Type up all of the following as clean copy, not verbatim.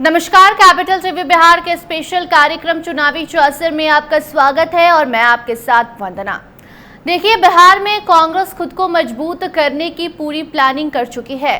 नमस्कार, capital TV Bihar के special कार्यक्रम चुनावी चौसर में आपका स्वागत है और मैं आपके साथ वंदना। देखिए, बिहार में कांग्रेस खुद को मजबूत करने की पूरी प्लानिंग कर चुकी है।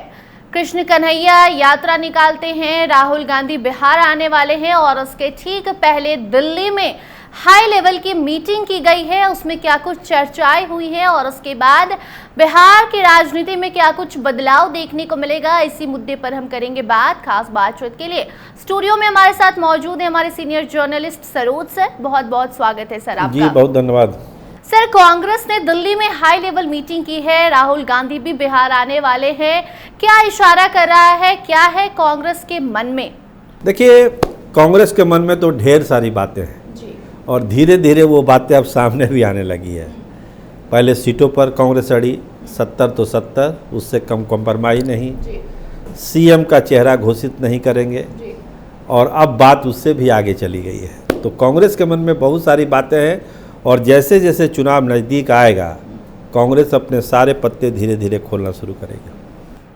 कृष्ण कन्हैया यात्रा निकालते हैं, राहुल गांधी बिहार आने वाले हैं और उसके ठीक पहले दिल्ली में हाई लेवल की मीटिंग की गई है। उसमें क्या कुछ चर्चाएं हुई हैं और उसके बाद बिहार की राजनीति में क्या कुछ बदलाव देखने को मिलेगा, इसी मुद्दे पर हम करेंगे बात। खास बातचीत के लिए स्टूडियो में हमारे साथ मौजूद है हमारे सीनियर जर्नलिस्ट सरोज सर। बहुत बहुत स्वागत है सर आपका। जी बहुत धन्यवाद सर। कांग्रेस ने दिल्ली में हाई लेवल मीटिंग की है, राहुल गांधी भी बिहार आने वाले हैं। क्या इशारा कर रहा है, क्या है कांग्रेस के मन में? देखिए, कांग्रेस के मन में तो ढेर सारी बातें हैं और धीरे धीरे वो बातें अब सामने भी आने लगी है। पहले सीटों पर कांग्रेस अड़ी 70 तो 70, उससे कम कॉम्प्रोमाइज नहीं। सीएम का चेहरा घोषित नहीं करेंगे और अब बात उससे भी आगे चली गई है। तो कांग्रेस के मन में बहुत सारी बातें हैं और जैसे जैसे चुनाव नज़दीक आएगा कांग्रेस अपने सारे पत्ते धीरे धीरे खोलना शुरू करेगी।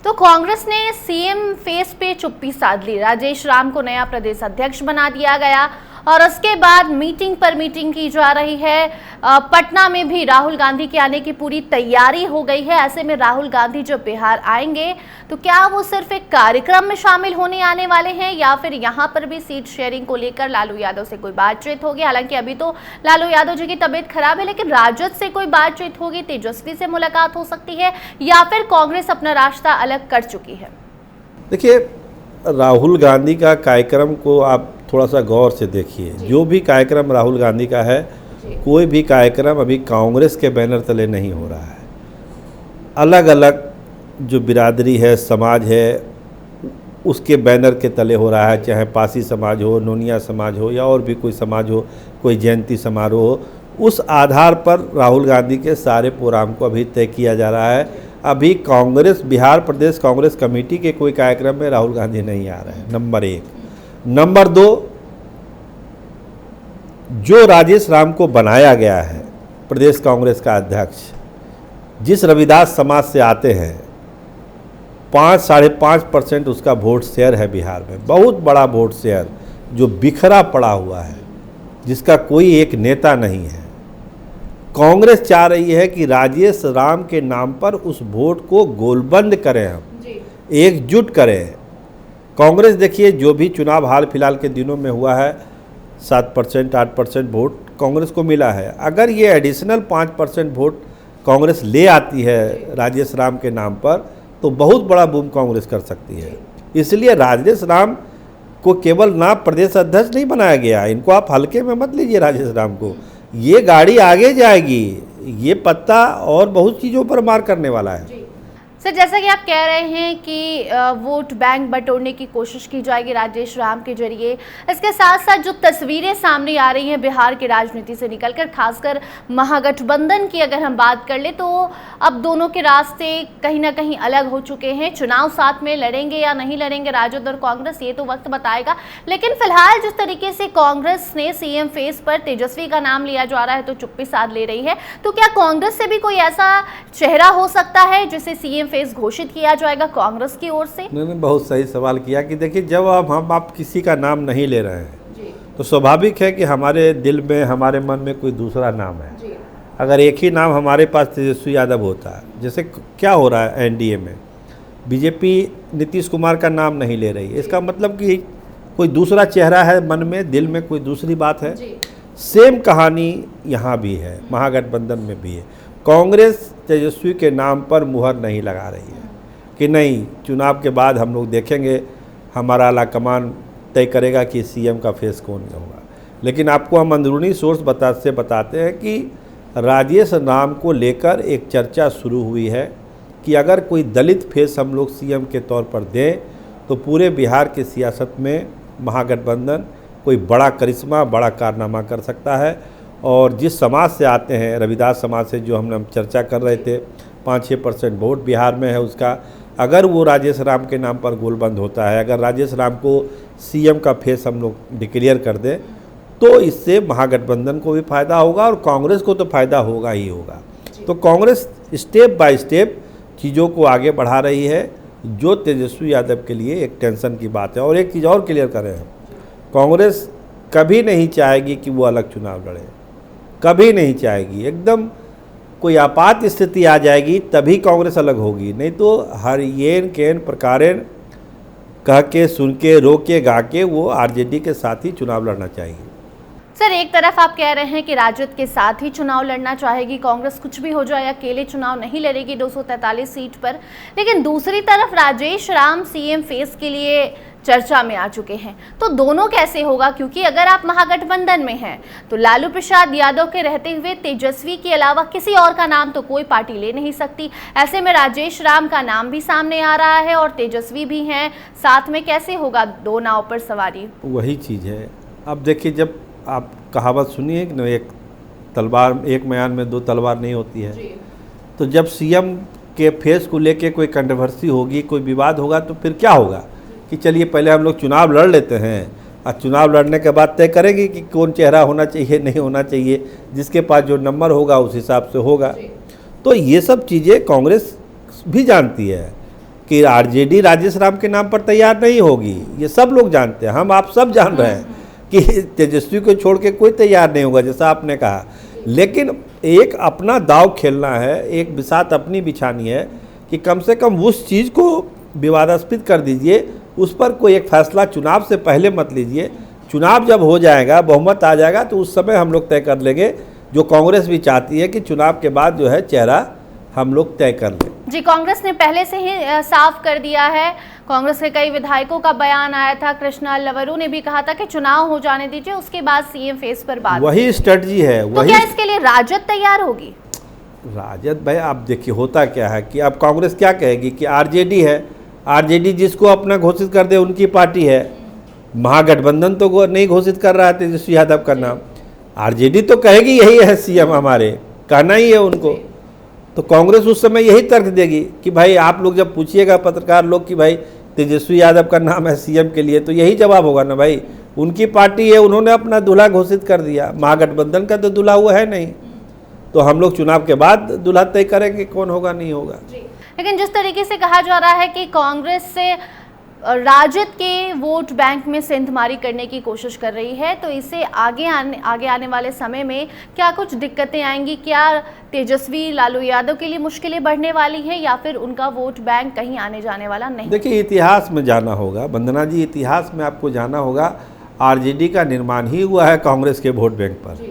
तो कांग्रेस ने सीएम फेस पे चुप्पी साध ली, राजेश राम को नया प्रदेश अध्यक्ष बना दिया गया और उसके बाद मीटिंग पर मीटिंग की जा रही है। पटना में भी राहुल गांधी के आने की पूरी तैयारी हो गई है। ऐसे में राहुल गांधी जब बिहार आएंगे तो क्या वो सिर्फ एक कार्यक्रम में शामिल होने आने वाले हैं या फिर यहाँ पर भी सीट शेयरिंग को लेकर लालू यादव से कोई बातचीत होगी? हालांकि अभी तो लालू यादव जी की तबीयत खराब है, लेकिन राजद से कोई बातचीत होगी, तेजस्वी से मुलाकात हो सकती है या फिर कांग्रेस अपना रास्ता अलग कर चुकी है? देखिए, राहुल गांधी का कार्यक्रम को आप थोड़ा सा गौर से देखिए। जो भी कार्यक्रम राहुल गांधी का है, कोई भी कार्यक्रम अभी कांग्रेस के बैनर तले नहीं हो रहा है। अलग अलग जो बिरादरी है, समाज है, उसके बैनर के तले हो रहा है। चाहे पासी समाज हो, नोनिया समाज हो या और भी कोई समाज हो, कोई जयंती समारोह हो, उस आधार पर राहुल गांधी के सारे प्रोग्राम को अभी तय किया जा रहा है। अभी कांग्रेस बिहार प्रदेश कांग्रेस कमेटी के कोई कार्यक्रम में राहुल गांधी नहीं आ रहे हैं, नंबर 1। नंबर 2, जो राजेश राम को बनाया गया है प्रदेश कांग्रेस का अध्यक्ष, जिस रविदास समाज से आते हैं, 5-5.5% उसका वोट शेयर है बिहार में। बहुत बड़ा वोट शेयर जो बिखरा पड़ा हुआ है, जिसका कोई एक नेता नहीं है। कांग्रेस चाह रही है कि राजेश राम के नाम पर उस वोट को गोलबंद करें, हम एकजुट करें। कांग्रेस देखिए, जो भी चुनाव हाल फिलहाल के दिनों में हुआ है, 7% 8% वोट कांग्रेस को मिला है। अगर ये एडिशनल 5% वोट कांग्रेस ले आती है राजेश राम के नाम पर, तो बहुत बड़ा बूम कांग्रेस कर सकती है। इसलिए राजेश राम को केवल ना प्रदेश अध्यक्ष नहीं बनाया गया, इनको आप हल्के में मत लीजिए। राजेश राम को ये गाड़ी आगे जाएगी, ये पत्ता और बहुत चीज़ों पर मार करने वाला है। सर, जैसा कि आप कह रहे हैं कि वोट बैंक बटोरने की कोशिश की जाएगी राजेश राम के जरिए, इसके साथ साथ जो तस्वीरें सामने आ रही हैं बिहार की राजनीति से निकलकर, खासकर महागठबंधन की अगर हम बात कर ले, तो अब दोनों के रास्ते कहीं ना कहीं अलग हो चुके हैं। चुनाव साथ में लड़ेंगे या नहीं लड़ेंगे राजद और कांग्रेस, ये तो वक्त बताएगा। लेकिन फिलहाल जिस तरीके से कांग्रेस ने सीएम फेस पर तेजस्वी का नाम लिया जा रहा है तो चुप्पी साध ले रही है, तो क्या कांग्रेस से भी कोई ऐसा चेहरा हो सकता है जिसे सीएम फेस घोषित किया जाएगा कांग्रेस की ओर से? मैंने बहुत सही सवाल किया कि देखिए, जब हम आप किसी का नाम नहीं ले रहे हैं तो स्वाभाविक है कि हमारे दिल में, हमारे मन में कोई दूसरा नाम है। अगर एक ही नाम हमारे पास तेजस्वी यादव होता है, जैसे क्या हो रहा है एनडीए में, बीजेपी नीतीश कुमार का नाम नहीं ले रही है, इसका मतलब कि कोई दूसरा चेहरा है मन में, दिल में कोई दूसरी बात है। सेम कहानी यहाँ भी है, महागठबंधन में भी है। कांग्रेस तेजस्वी के नाम पर मुहर नहीं लगा रही है कि नहीं, चुनाव के बाद हम लोग देखेंगे, हमारा आला कमान तय करेगा कि सीएम का फेस कौन होगा। लेकिन आपको हम अंदरूनी सोर्स बताते हैं कि राजेश राम को लेकर एक चर्चा शुरू हुई है कि अगर कोई दलित फेस हम लोग सीएम के तौर पर दें तो पूरे बिहार की सियासत में महागठबंधन कोई बड़ा करिश्मा, बड़ा कारनामा कर सकता है। और जिस समाज से आते हैं, रविदास समाज से, जो हम चर्चा कर रहे थे, 5-6% वोट बिहार में है उसका, अगर वो राजेश राम के नाम पर गोलबंद होता है, अगर राजेश राम को सीएम का फेस हम लोग डिक्लेयर कर दें, तो इससे महागठबंधन को भी फायदा होगा और कांग्रेस को तो फायदा होगा ही होगा। तो कांग्रेस स्टेप बाय स्टेप चीज़ों को आगे बढ़ा रही है। जो तेजस्वी यादव के लिए एक टेंशन की बात है। और एक चीज़ और क्लियर करें हम, कांग्रेस कभी नहीं चाहेगी कि वो अलग चुनाव लड़े, कभी नहीं चाहेगी। एकदम कोई आपात स्थिति आ जाएगी तभी कांग्रेस अलग होगी, नहीं तो हर येन केन प्रकारेण कह के सुन के रो के गा के वो आरजेडी के साथ ही चुनाव लड़ना चाहिए। सर, एक तरफ आप कह रहे हैं कि राजद के साथ ही चुनाव लड़ना चाहेगी कांग्रेस, कुछ भी हो जाए अकेले चुनाव नहीं लड़ेगी 243 सीट पर, लेकिन दूसरी तरफ राजेश राम सीएम फेस के लिए चर्चा में आ चुके हैं। तो दोनों कैसे होगा? क्योंकि अगर आप महागठबंधन में हैं तो लालू प्रसाद यादव के रहते हुए तेजस्वी के अलावा किसी और का नाम तो कोई पार्टी ले नहीं सकती। ऐसे में राजेश राम का नाम भी सामने आ रहा है और तेजस्वी भी हैं साथ में, कैसे होगा दो नाव पर सवारी? वही चीज़ है। अब देखिए, जब आप कहावत सुनिए कि एक तलवार, एक म्यान में दो तलवार नहीं होती है, तो जब सीएम के फेस को लेके कोई कंट्रोवर्सी होगी, कोई विवाद होगा, तो फिर क्या होगा कि चलिए पहले हम लोग चुनाव लड़ लेते हैं और चुनाव लड़ने के बाद तय करेंगे कि कौन चेहरा होना चाहिए, नहीं होना चाहिए, जिसके पास जो नंबर होगा उस हिसाब से होगा। तो ये सब चीज़ें कांग्रेस भी जानती है कि आरजेडी राजेश राम के नाम पर तैयार नहीं होगी, ये सब लोग जानते हैं, हम आप सब जान रहे हैं कि तेजस्वी को छोड़ के कोई तैयार नहीं होगा, जैसा आपने कहा। लेकिन एक अपना दाव खेलना है, एक बिसात अपनी बिछानी है कि कम से कम उस चीज़ को विवादास्पद कर दीजिए, उस पर कोई एक फैसला चुनाव से पहले मत लीजिए। चुनाव जब हो जाएगा, बहुमत आ जाएगा, तो उस समय हम लोग तय कर लेंगे, जो कांग्रेस भी चाहती है कि चुनाव के बाद जो है चेहरा हम लोग तय कर लें। जी, कांग्रेस ने पहले से ही साफ कर दिया है, कांग्रेस के कई विधायकों का बयान आया था, कृष्णा लवरू ने भी कहा था कि चुनाव हो जाने दीजिए, उसके बाद सीएम फेस पर बात। वही स्ट्रेटजी है। तो क्या इसके लिए राजद तैयार होगी? राजद भाई, आप देखिए होता क्या है कि अब कांग्रेस क्या कहेगी कि आरजेडी है, आरजेडी जिसको अपना घोषित कर दे उनकी पार्टी है। महागठबंधन तो नहीं घोषित कर रहा है तेजस्वी यादव का नाम, आरजेडी तो कहेगी यही है सीएम हमारे, कहना ही है उनको। तो कांग्रेस उस समय यही तर्क देगी कि भाई आप लोग जब पूछिएगा पत्रकार लोग कि भाई तेजस्वी यादव का नाम है सीएम के लिए, तो यही जवाब होगा ना भाई, उनकी पार्टी है, उन्होंने अपना दूल्हा घोषित कर दिया, महागठबंधन का तो दूल्हा हुआ है नहीं, तो हम लोग चुनाव के बाद दूल्हा तय करेंगे कौन होगा नहीं होगा। लेकिन जिस तरीके से कहा जा रहा है कि कांग्रेस से राजद के वोट बैंक में सेंधमारी करने की कोशिश कर रही है, तो इससे आगे आने वाले समय में क्या कुछ दिक्कतें आएंगी? क्या तेजस्वी लालू यादव के लिए मुश्किलें बढ़ने वाली है या फिर उनका वोट बैंक कहीं आने जाने वाला नहीं? देखिए, इतिहास में जाना होगा वंदना जी, इतिहास में आपको जाना होगा, आरजेडी का निर्माण ही हुआ है कांग्रेस के वोट बैंक पर।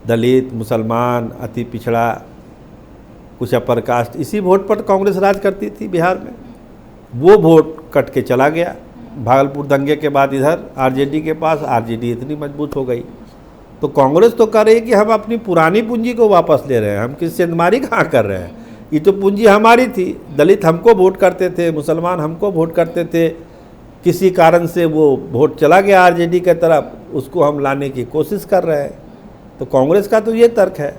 दलित, मुसलमान, अति पिछड़ा, कुछ अपर कास्ट, इसी वोट पर कांग्रेस राज करती थी बिहार में। वो वोट कट के चला गया भागलपुर दंगे के बाद इधर आरजेडी के पास, आरजेडी इतनी मजबूत हो गई। तो कांग्रेस तो कर रही है कि हम अपनी पुरानी पूंजी को वापस ले रहे हैं, हम किसी सेंधमारी कहाँ कर रहे हैं, ये तो पूंजी हमारी थी। दलित हमको वोट करते थे, मुसलमान हमको वोट करते थे, किसी कारण से वो वोट चला गया आरजेडी की तरफ, उसको हम लाने की कोशिश कर रहे हैं। तो कांग्रेस का तो ये तर्क है,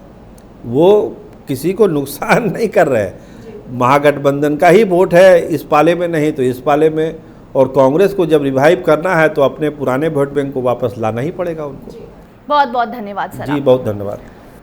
वो किसी को नुकसान नहीं कर रहे हैं, महागठबंधन का ही वोट है, इस पाले में नहीं तो इस पाले में, और कांग्रेस को जब रिवाइव करना है तो अपने पुराने वोट बैंक को वापस लाना ही पड़ेगा उनको। बहुत बहुत धन्यवाद सर। जी बहुत धन्यवाद।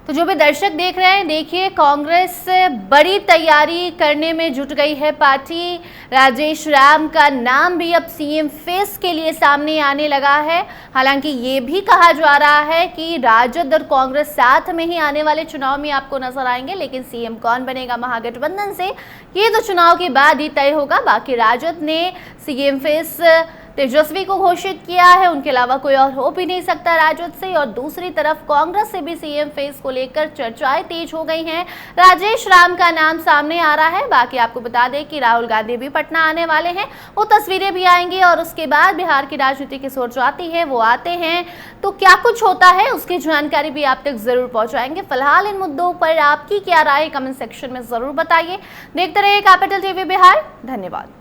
तो जो भी दर्शक देख रहे हैं, देखिए कांग्रेस बड़ी तैयारी करने में जुट गई है पार्टी। राजेश राम का नाम भी अब सीएम फेस के लिए सामने आने लगा है। हालांकि ये भी कहा जा रहा है कि राजद और कांग्रेस साथ में ही आने वाले चुनाव में आपको नजर आएंगे, लेकिन सीएम कौन बनेगा महागठबंधन से, ये तो चुनाव के बाद ही तय होगा। बाकी राजद ने सीएम फेस तेजस्वी को घोषित किया है, उनके अलावा कोई और हो भी नहीं सकता राजद से। और दूसरी तरफ कांग्रेस से भी सीएम फेस को लेकर चर्चाएं तेज हो गई हैं, राजेश राम का नाम सामने आ रहा है। बाकी आपको बता दें कि राहुल गांधी भी पटना आने वाले हैं, वो तस्वीरें भी आएंगी और उसके बाद बिहार की राजनीति की सोच आती है, वो आते हैं तो क्या कुछ होता है उसकी जानकारी भी आप तक जरूर पहुंचाएंगे। फिलहाल इन मुद्दों पर आपकी क्या राय कमेंट सेक्शन में जरूर बताइए। देखते रहिए कैपिटल टीवी बिहार। धन्यवाद।